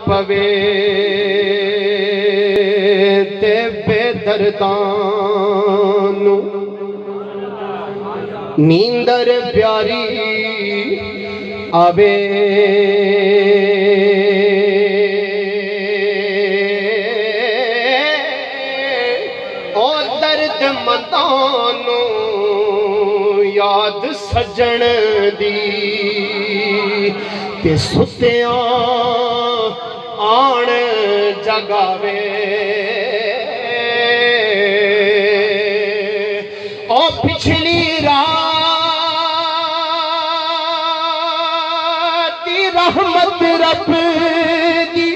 پوے تے بے دردانو نیندر پیاری آوے اور درد مندانو یاد سجن دی تے ستیاں آن جگاوے اور پچھلی رات دی رحمت رب دی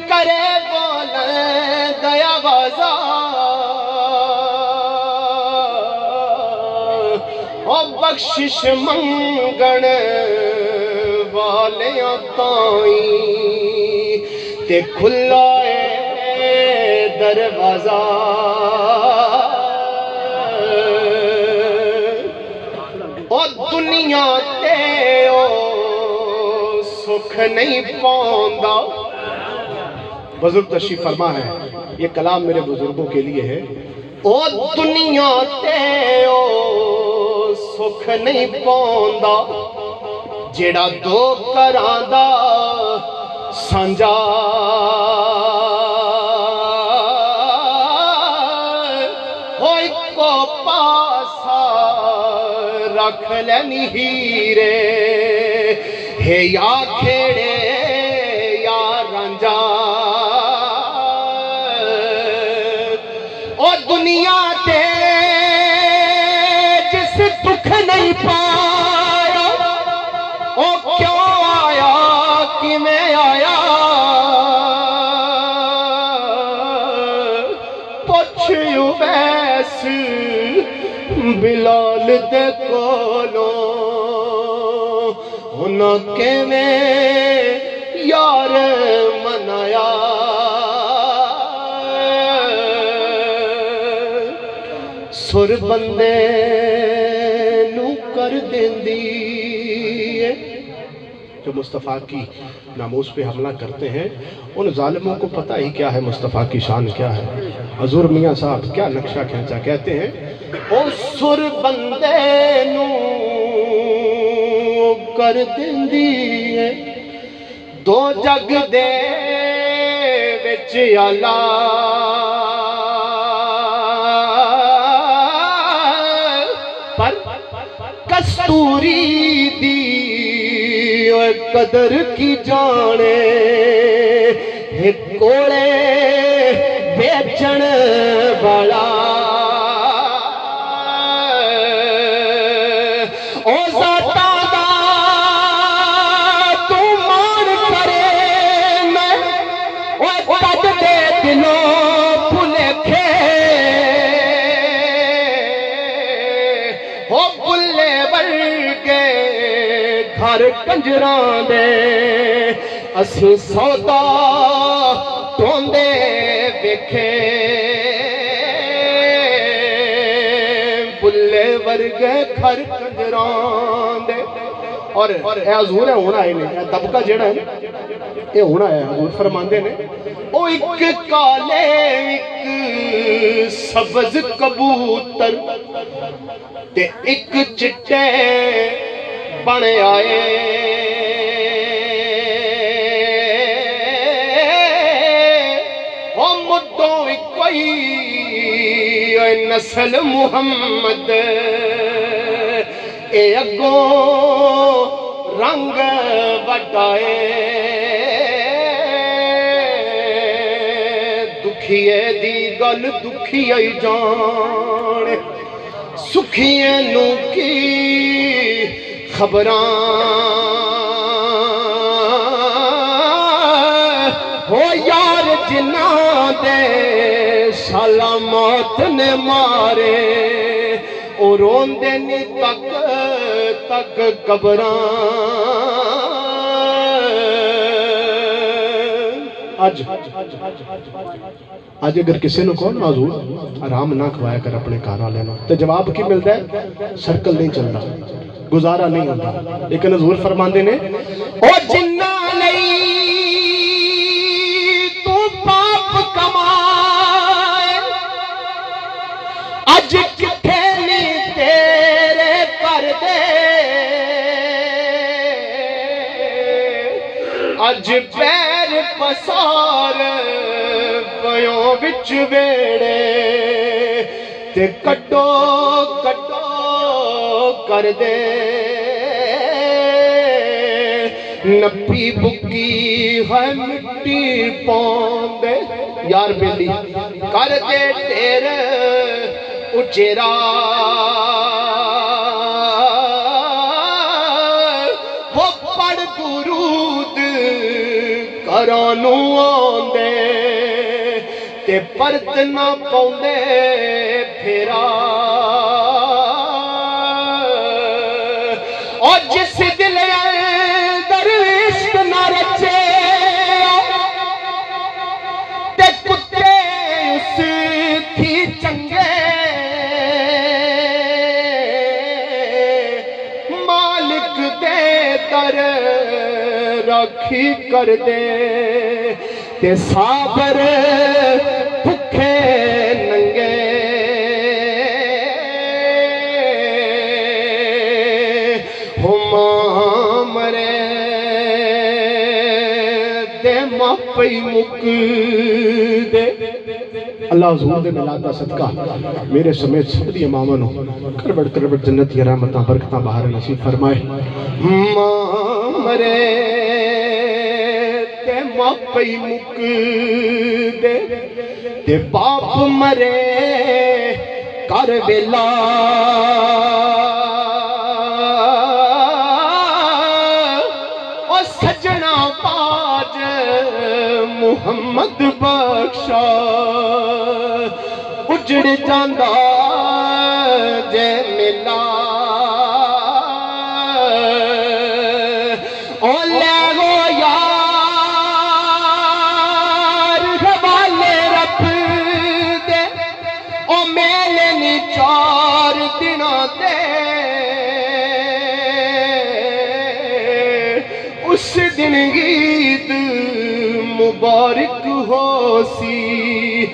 کرے بول دیا بازا اور بخشش منگن والیاں تائیں تے کھلا اے دروازہ اور دنیا تے او سکھ نہیں پاؤندا. بزرگ تشریف فرما ہے یہ کلام میرے بزرگوں کے لیے ہے. اور دنیا تے او سکھ نہیں پاؤندا جیڑا دو کراں دا سانجا ہوئی کو پاسا رکھ لینی ہیرے ہے یا کھیڑے یا رنجا. اور دنیا تے جس دکھ نہیں پایا او کیوں آیا کہ میں آیا پوچھو بیس بلال دے کولوں انہاں کے میں یار منایا. سر بندے نو کر دیندی ہے. جو مصطفیٰ کی ناموس پہ حملہ کرتے ہیں ان ظالموں کو پتہ ہی کیا ہے مصطفیٰ کی شان کیا ہے. حضور میاں صاحب کیا نقشہ کھینچا کہتے ہیں او سر بندے نو کر دیندی ہے دو جگ دے وچ اللہ پر کستوری دی قدر کی جانے ایک کوڑے بیچن والا او ذاتا دا تو مان کرے میں او قد دے دلوں بھولے کھے او بلے ورگے گھر کنجران دے اسی سودا ٹوندے ویکھے بلے ورگے گھر کنجران دے. اور اے حضور ہے ہونا ہی نہیں طبقہ جیڑا ہے یہ ہونا ہے. حضور فرماندے نے او ایک کالے ایک سبز کبوتر تے ایک چٹے بن آئے او مدوں کوئی نسل محمد اے اگوں رنگ وٹائے دکھیے دی گل دکھیے جان سکھیے نو کی خبران ہو یار جنہ دے سلامات نے مارے اور روندے نی تک تک قبران. آج اگر کسی نے کہو نا حضور آرام نہ کھوایا کر اپنے کھانا لینا تو جواب کی ملتا ہے سرکل نہیں چلتا گزارا نہیں ہوتا. لیکن حضور فرماندے نے او جنہ نہیں اج پیر پسار پیوں وچ ویڑے تے کٹو کٹو کر دے نپی بکی ہے مٹی پوندے یار بیلی کر دے تیرے اچیرا وہ پڑھ درود کرانو آندے تے پرت نہ پوندے پھیرا اور جس دل اندر عشق نہ رچے تے کتے اس تھی چنگے مالک دے در رکھی کر دے تے صابر بھکھے ننگے مرے دے ماپی مک دے اللہ حضور دے ملاد دا صدقہ میرے سمیت سب دی امامنو کربڑ کربڑ جنت یا رحمتاں برکتاں باہر نصیب فرمائے مرے دے ماپی مک دے تے باپ مرے کر ویلا سجنا پاج محمد بخشا اجڑ جاندہ جے ملا او لے گو یار حوالے رب دے او میلے نی 4 دنوں دے اس دن عید مبارک ہو سی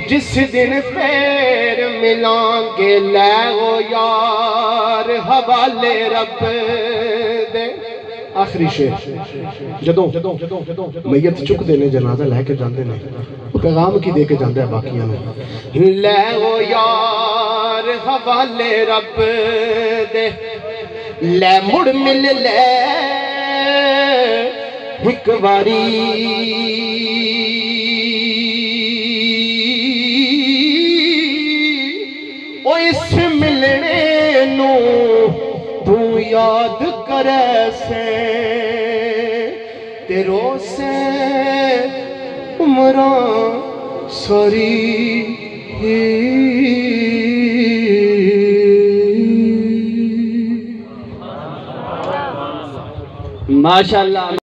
جس دن پھر ملان گے لے گو یار حوالے رب دے آخری شعر جدوں میت چک دینے جنازہ لے کے جاندے نے پیغام کی دے کے جاندے ہیں باقیاں میں لے گو یار حوالے رب دے لے مڑ مل لے ایک باری او اس ملنے نو تو یاد کرے سے تیرو سے عمران ساری ماشاءاللہ